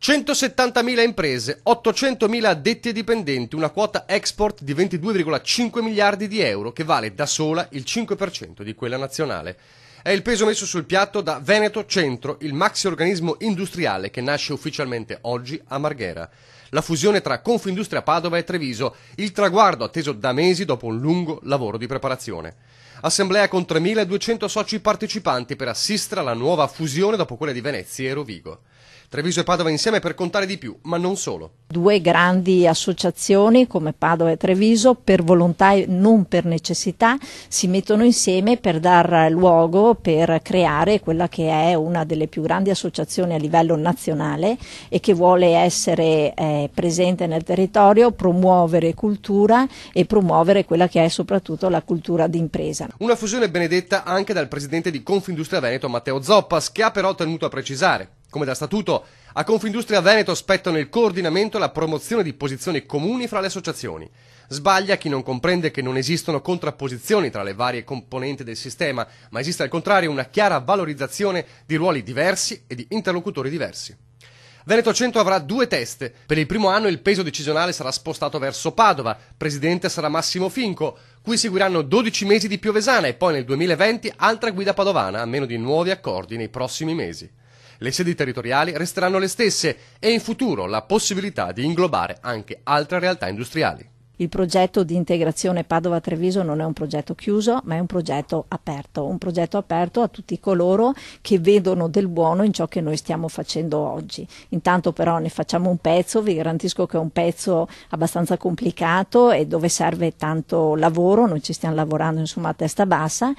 170.000 imprese, 800.000 addetti e dipendenti, una quota export di 22,5 miliardi di euro che vale da sola il 5% di quella nazionale. È il peso messo sul piatto da Veneto Centro, il maxi organismo industriale che nasce ufficialmente oggi a Marghera. La fusione tra Confindustria Padova e Treviso, il traguardo atteso da mesi dopo un lungo lavoro di preparazione. Assemblea con 3.200 soci partecipanti per assistere alla nuova fusione dopo quella di Venezia e Rovigo. Treviso e Padova insieme per contare di più, ma non solo. Due grandi associazioni come Padova e Treviso, per volontà e non per necessità, si mettono insieme per dar luogo, per creare quella che è una delle più grandi associazioni a livello nazionale e che vuole essere presente nel territorio, promuovere cultura e promuovere quella che è soprattutto la cultura d'impresa. Una fusione benedetta anche dal presidente di Confindustria Veneto, Matteo Zoppas, che ha però tenuto a precisare: come da statuto, a Confindustria Veneto spettano il coordinamento e la promozione di posizioni comuni fra le associazioni. Sbaglia chi non comprende che non esistono contrapposizioni tra le varie componenti del sistema, ma esiste al contrario una chiara valorizzazione di ruoli diversi e di interlocutori diversi. Veneto Centro avrà due teste. Per il primo anno il peso decisionale sarà spostato verso Padova, presidente sarà Massimo Finco, cui seguiranno 12 mesi di Piovesana e poi nel 2020 altra guida padovana, a meno di nuovi accordi nei prossimi mesi. Le sedi territoriali resteranno le stesse e in futuro la possibilità di inglobare anche altre realtà industriali. Il progetto di integrazione Padova-Treviso non è un progetto chiuso, ma è un progetto aperto a tutti coloro che vedono del buono in ciò che noi stiamo facendo oggi. Intanto però ne facciamo un pezzo, vi garantisco che è un pezzo abbastanza complicato e dove serve tanto lavoro, noi ci stiamo lavorando insomma a testa bassa.